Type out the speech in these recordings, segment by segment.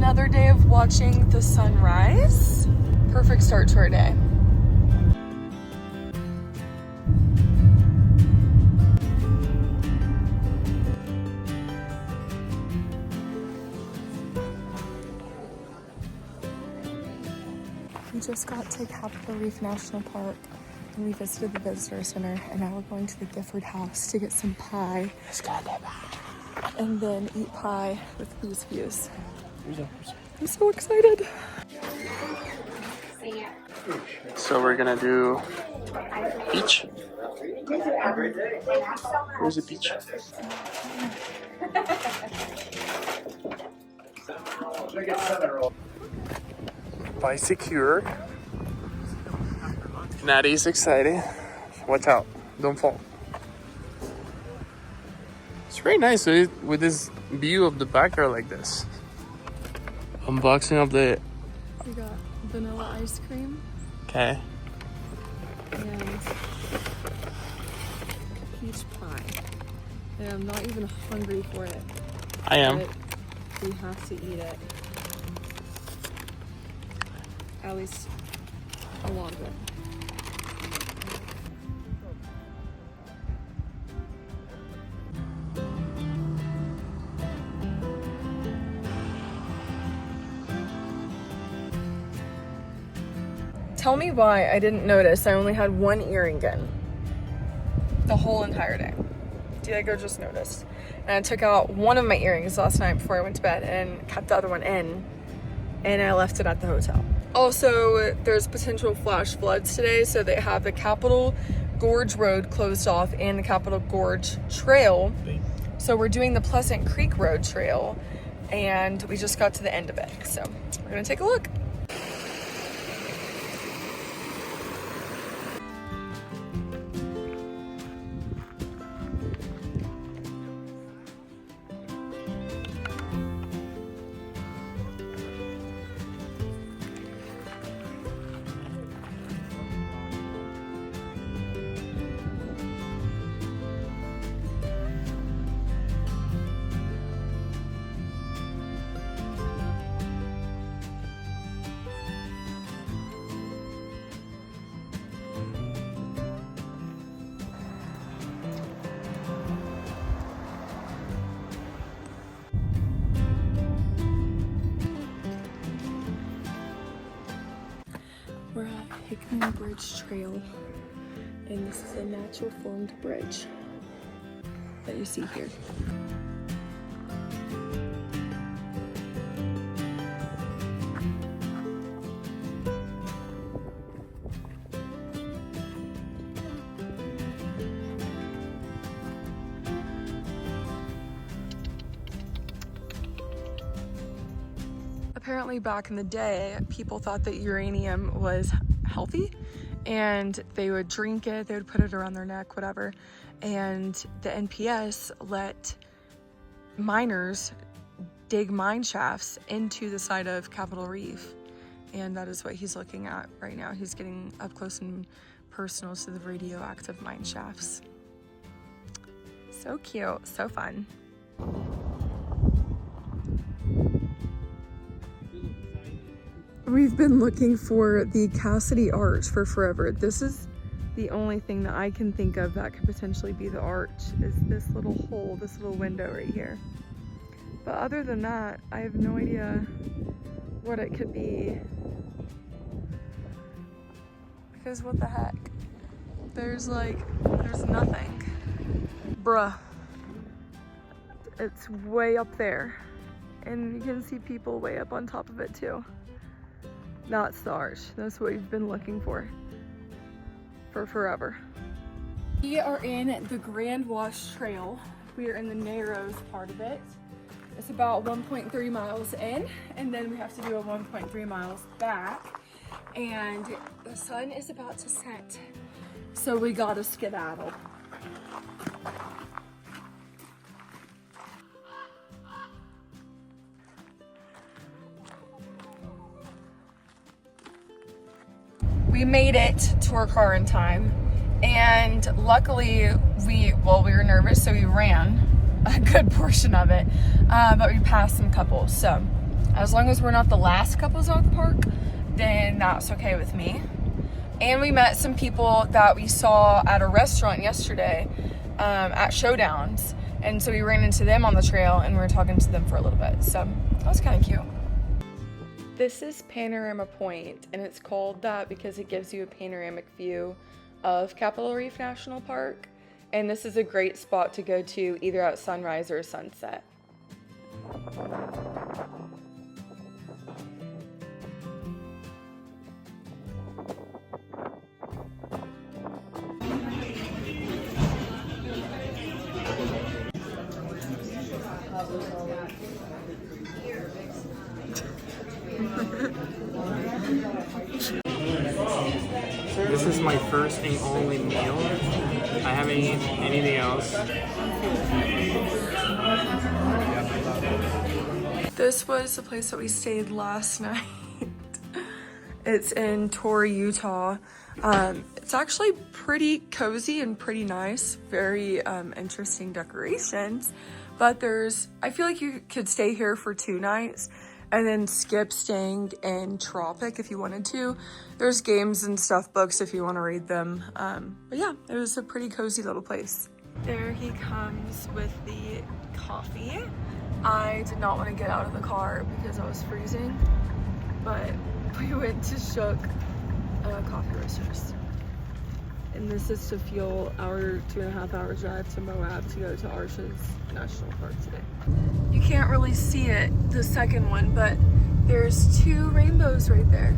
another day of watching the sunrise. Perfect start to our day. We just got to Capitol Reef National Park and we visited the visitor center, and now we're going to the Gifford house to get some pie and then eat pie with these views. I'm so excited. So we're gonna do beach. Where's the beach? Bye secured. Natty's excited. Watch out, don't fall. It's very nice with this view of the backyard like this. Unboxing of the... We got vanilla ice cream. Okay. And peach pie. And I'm not even hungry for it. I am. But we have to eat it. At least a lot of it. Tell me why I didn't notice I only had one earring in the whole entire day. Diego just noticed. And I took out one of my earrings last night before I went to bed and kept the other one in, and I left it at the hotel. Also, there's potential flash floods today, so they have the Capitol Gorge Road closed off and the Capitol Gorge Trail. So we're doing the Pleasant Creek Road Trail, and we just got to the end of it. So we're gonna take a look. We're at Hickman Bridge Trail, and this is a natural formed bridge that you see here. Apparently back in the day, people thought that uranium was healthy and they would drink it, they would put it around their neck, whatever. And the NPS let miners dig mine shafts into the side of Capitol Reef. And that is what he's looking at right now. He's getting up close and personal to the radioactive mine shafts. So cute, so fun. We've been looking for the Cassidy Arch for forever. This is the only thing that I can think of that could potentially be the arch, is this little hole, this little window right here. But other than that, I have no idea what it could be. Because what the heck? There's nothing. Bruh. It's way up there. And you can see people way up on top of it too. That's the arch. That's what we've been looking for forever. We are in the Grand Wash Trail. We are in the Narrows part of it. It's about 1.3 miles in, and then we have to do a 1.3 miles back. And the sun is about to set, so we gotta skedaddle. We made it to our car in time, and luckily we were nervous, so we ran a good portion of it, but we passed some couples, so As long as we're not the last couples out of the park, then that's okay with me. And we met some people that we saw at a restaurant yesterday at Showdowns. And so we ran into them on the trail and we were talking to them for a little bit. So that was kind of cute. This is Panorama Point, and it's called that because it gives you a panoramic view of Capitol Reef National Park. And this is a great spot to go to either at sunrise or sunset. This is my first and only meal. I haven't eaten anything else. This was the place that we stayed last night. It's in Torrey, Utah. It's actually pretty cozy and pretty nice. Very interesting decorations. But I feel like you could stay here for 2 nights and then skip staying in Tropic if you wanted to. There's games and stuff, books if you want to read them. But yeah, it was a pretty cozy little place. There he comes with the coffee. I did not want to get out of the car because I was freezing, but we went to Shook Coffee Roasters. And this is to fuel our 2.5-hour drive to Moab to go to Arches National Park today. You can't really see it, the second one, but there's 2 rainbows right there.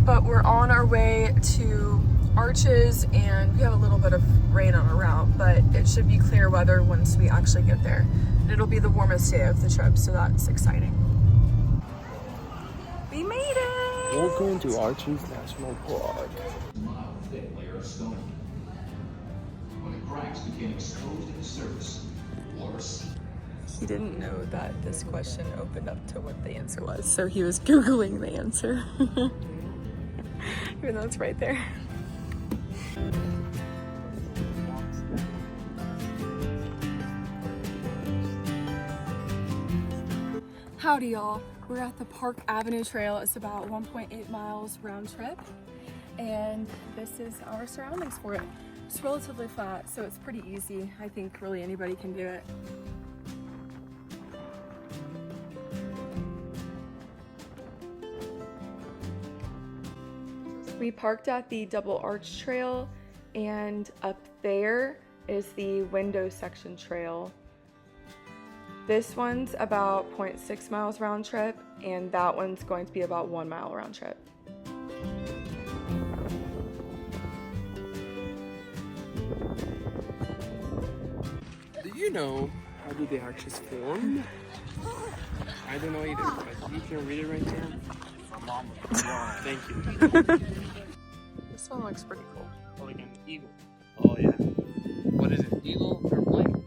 But we're on our way to Arches and we have a little bit of rain on our route, but it should be clear weather once we actually get there. And it'll be the warmest day of the trip, so that's exciting. We made it! We're going to Arches National Park. Layer of stone. When the cracks became exposed at the surface, water seeped. He didn't know that this question opened up to what the answer was, so he was Googling the answer. Even though it's right there. Howdy y'all, we're at the Park Avenue Trail. It's about 1.8 miles round trip. And this is our surroundings for it. It's relatively flat, so it's pretty easy. I think really anybody can do it. We parked at the Double Arch Trail, and up there is the Window Section Trail. This one's about 0.6 miles round trip, and that one's going to be about 1 mile round trip. Do you know how do the arches form? I don't know either, but you can read it right there. Thank you. This one looks pretty cool. Oh, like an eagle. Oh yeah. What is it? Eagle or plane?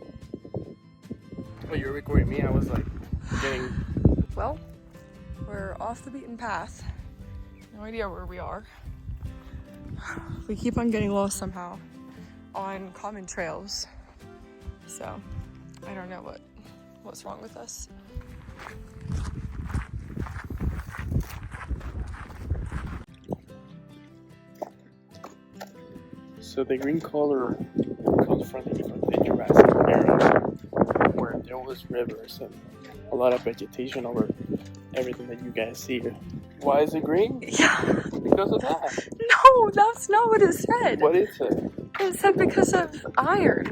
Oh, you're recording me? I was like getting... Well, we're off the beaten path. No idea where we are. We keep on getting lost somehow on common trails. So, I don't know what's wrong with us. So the green color comes from the Jurassic era, where there was rivers and a lot of vegetation over everything that you guys see here. Why is it green? Yeah. Because of that. No, that's not what it said. What is it? It said because of iron.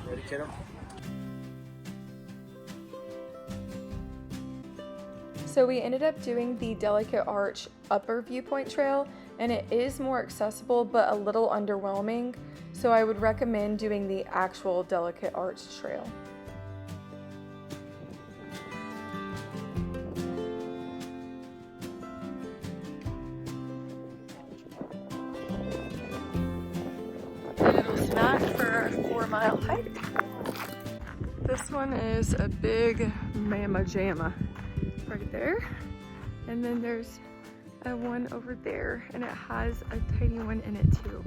Ready, kiddo? So we ended up doing the Delicate Arch Upper Viewpoint Trail, and it is more accessible but a little underwhelming, so I would recommend doing the actual Delicate Arch Trail. A little snack for our 4-mile hike. This one is a big mamma jamma right there, and then there's a one over there, and it has a tiny one in it too.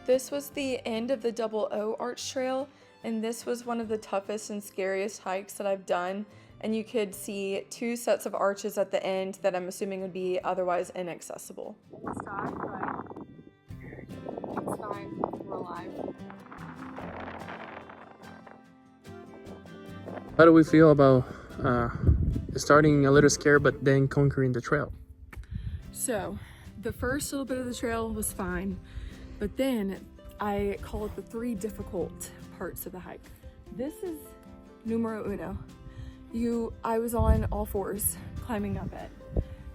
This was the end of the Double O Arch Trail, and this was one of the toughest and scariest hikes that I've done. And you could see 2 sets of arches at the end that I'm assuming would be otherwise inaccessible. Stop, but it's fine. We're alive. How do we feel about starting a little scared but then conquering the trail? So the first little bit of the trail was fine, but then I call it the 3 difficult parts of the hike. This is numero uno. I was on all 4s climbing up it,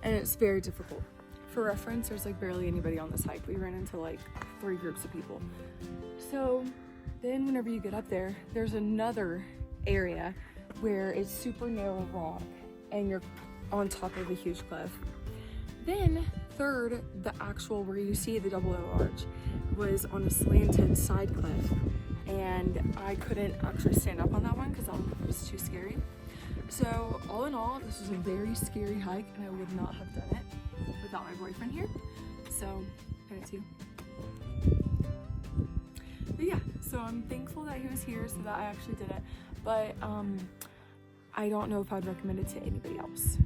and it's very difficult. For reference, there's like barely anybody on this hike. We ran into like 3 groups of people. So then whenever you get up there, there's another area where it's super narrow rock and you're on top of a huge cliff. Then third, the actual where you see the double O arch was on a slanted side cliff, and I couldn't actually stand up on that one because it was too scary. So all in all, this was a very scary hike, and I would not have done it without my boyfriend here. So credit to you. But yeah, so I'm thankful that he was here so that I actually did it. But I don't know if I'd recommend it to anybody else.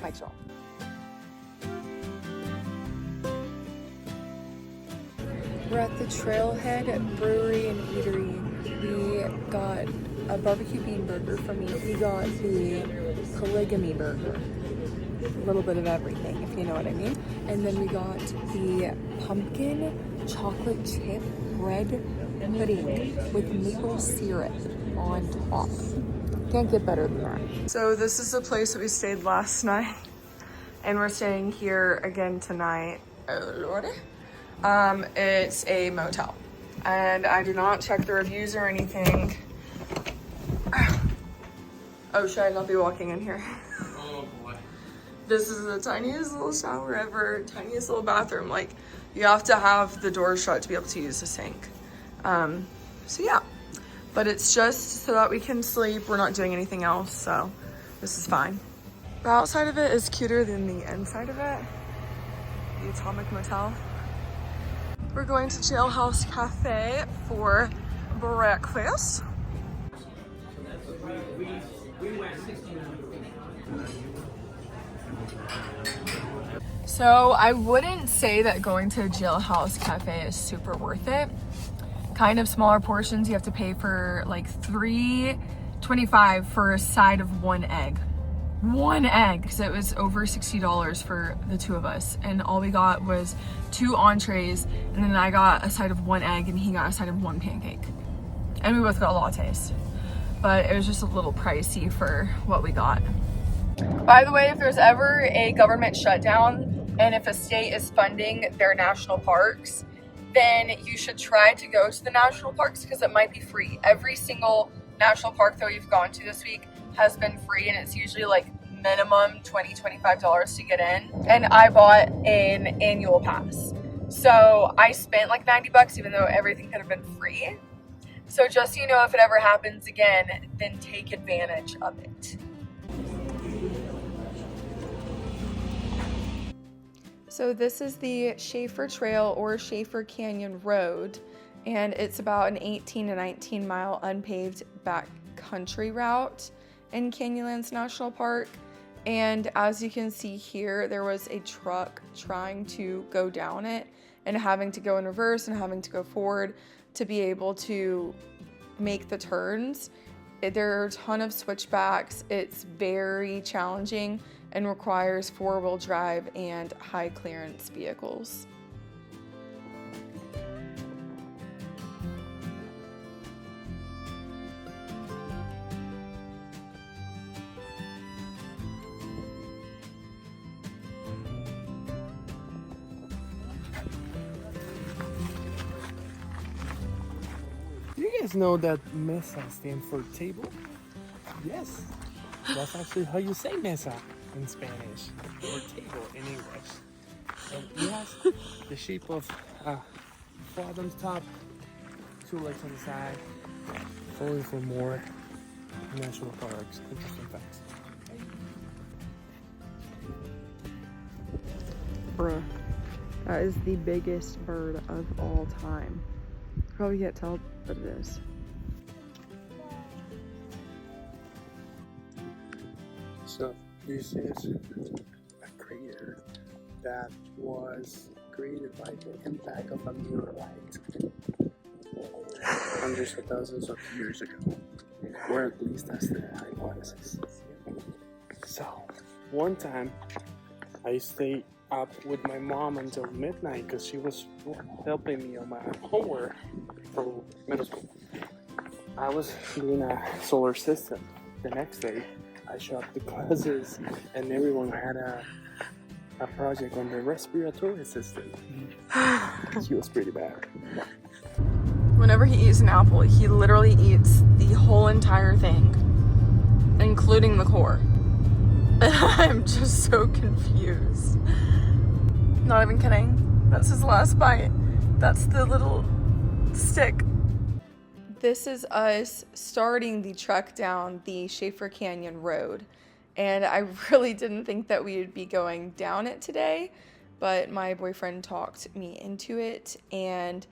Bye, y'all. We're at the Trailhead Brewery and Eatery. We got a barbecue bean burger from me. We got the polygamy burger. A little bit of everything, if you know what I mean. And then we got the pumpkin chocolate chip bread pudding with maple syrup on top. Can't get better than that. So this is the place that we stayed last night, and we're staying here again tonight. Oh lordy. It's a motel, and I did not check the reviews or anything. Oh, should I not be walking in here? Oh boy. This is the tiniest little shower ever, tiniest little bathroom. Like, you have to have the door shut to be able to use the sink. So yeah, but it's just so that we can sleep. We're not doing anything else, so this is fine. The outside of it is cuter than the inside of it. The Atomic Motel. We're going to Jailhouse Cafe for breakfast. So I wouldn't say that going to Jailhouse Cafe is super worth it. Kind of smaller portions, you have to pay for like $3.25 for a side of 1 egg. 1 egg, because it was over $60 for the 2 of us, and all we got was 2 entrees, and then I got a side of 1 egg and he got a side of 1 pancake, and we both got lattes, but it was just a little pricey for what we got. By the way, if there's ever a government shutdown and if a state is funding their national parks, then you should try to go to the national parks because it might be free. Every single national park that we've gone to this week has been free, and it's usually like minimum $20-$25 to get in. And I bought an annual pass, so I spent like $90 even though everything could have been free. So just so you know, if it ever happens again, then take advantage of it. So this is the Schaefer Trail or Schaefer Canyon Road, and it's about an 18 to 19 mile unpaved backcountry route in Canyonlands National Park. And as you can see here, there was a truck trying to go down it and having to go in reverse and having to go forward to be able to make the turns. There are a ton of switchbacks. It's very challenging and requires 4-wheel drive and high clearance vehicles. Do you guys know that mesa stands for table? Yes, that's actually how you say mesa in Spanish, or table in English. And it has the shape of flat on top, 2 legs on the side, following for more national parks. Interesting facts. Bruh, that is the biggest bird of all time. probably can't tell, but it is. So this is a crater that was created by the impact of a meteorite hundreds of thousands of years ago, or at least that's the hypothesis. So one time I stayed up with my mom until midnight because she was helping me on my homework from middle school. I was doing a solar system. The next day I showed up to classes and everyone had a project on the respiratory system. She was pretty bad. Whenever he eats an apple, he literally eats the whole entire thing, including the core. And I'm just so confused. Not even kidding. That's his last bite. That's the little stick. This is us starting the trek down the Schaefer Canyon Road. And I really didn't think that we would be going down it today, but my boyfriend talked me into it, and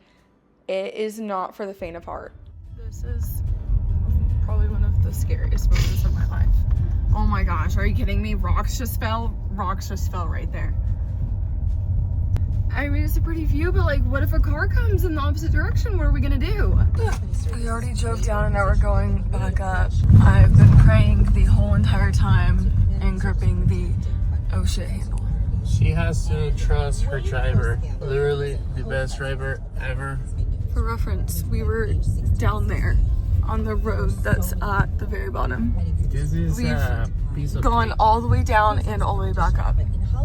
it is not for the faint of heart. This is probably one of the scariest moments of my life. Oh my gosh, are you kidding me? Rocks just fell right there. I mean, it's a pretty view, but like, what if a car comes in the opposite direction? What are we gonna do? We already drove down and now we're going back up. I've been praying the whole entire time and gripping the oh shit handle. She has to trust her driver. Literally the best driver ever. For reference, we were down there on the road that's at the very bottom. This is a piece of Gone cake. all the way down and all the way back up.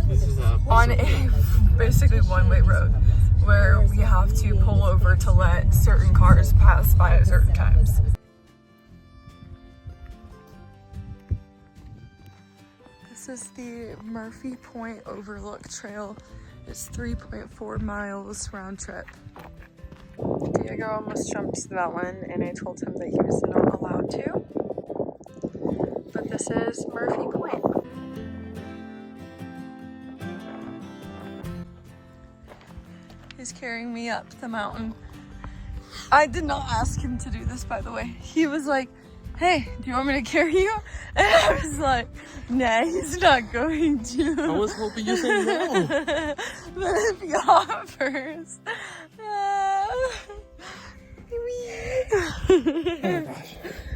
This is a On a basically one-way road where we have to pull over to let certain cars pass by at certain times. This is the Murphy Point Overlook Trail. It's 3.4 miles round trip. Diego almost jumped that one and I told him that he was not allowed to. But this is Murphy Point. He's carrying me up the mountain. I did not ask him to do this, by the way. He was like, hey, do you want me to carry you? And I was like, nah, he's not going to. I was hoping you said no. But if he offers.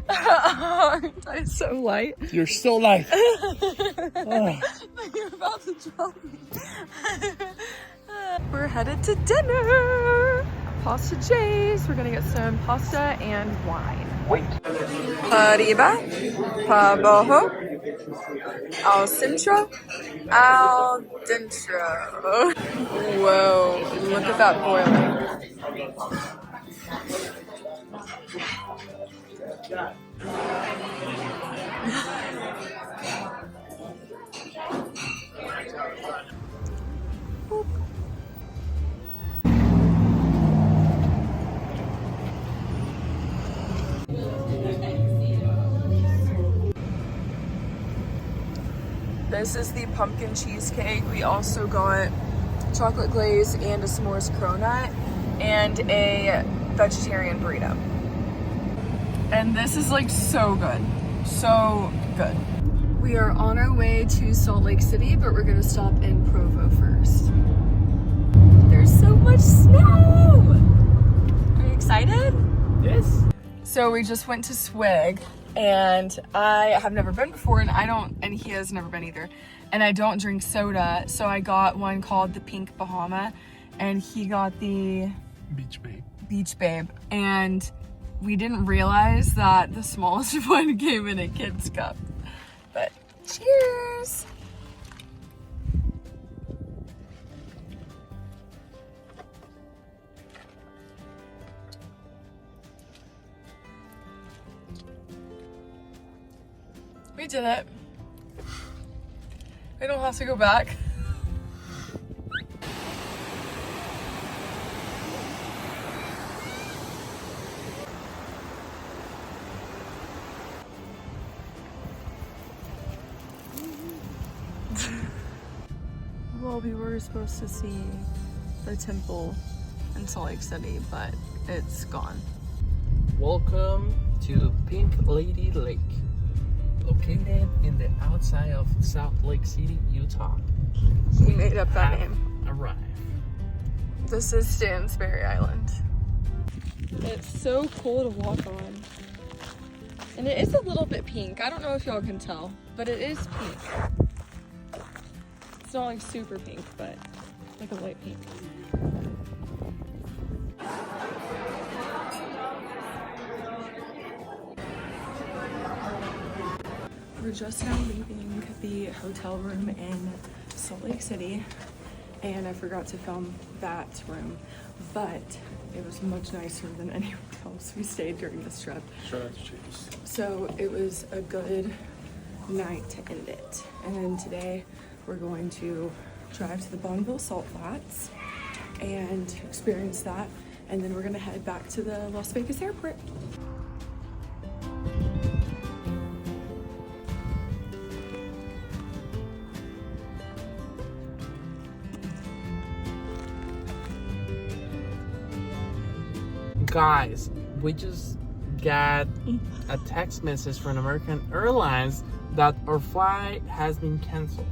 Aren't I so light? You're so light. You're about to drop me. We're headed to dinner. Pasta J's. We're gonna get some pasta and wine. Wait. Arriba, pa boho, al centro, al dentro. Whoa, look at that boiling. This is the pumpkin cheesecake. We also got chocolate glaze and a s'mores cronut and a vegetarian burrito. And this is like so good. So good. We are on our way to Salt Lake City, but we're gonna stop in Provo first. There's so much snow! Are you excited? Yes. So we just went to Swig, and I have never been before, and he has never been either. And I don't drink soda, so I got one called the Pink Bahama, and he got the Beach Babe. And we didn't realize that the smallest one came in a kid's cup. But cheers! We did it. We don't have to go back. Well, we were supposed to see the temple in Salt Lake City, but it's gone. Welcome to Pink Lady Lake, located in the outside of Salt Lake City, Utah. We made up that name. Arrived. This is Stansbury Island. It's so cool to walk on. And it is a little bit pink. I don't know if y'all can tell, but it is pink. It's not like super pink, but like a light pink. We're just now leaving the hotel room in Salt Lake City, and I forgot to film that room, but it was much nicer than anywhere else we stayed during this trip. Shout out to Chase. So it was a good night to end it. And then today we're going to drive to the Bonneville Salt Flats and experience that. And then we're gonna head back to the Las Vegas airport. Guys, we just got a text message from American Airlines that our flight has been canceled.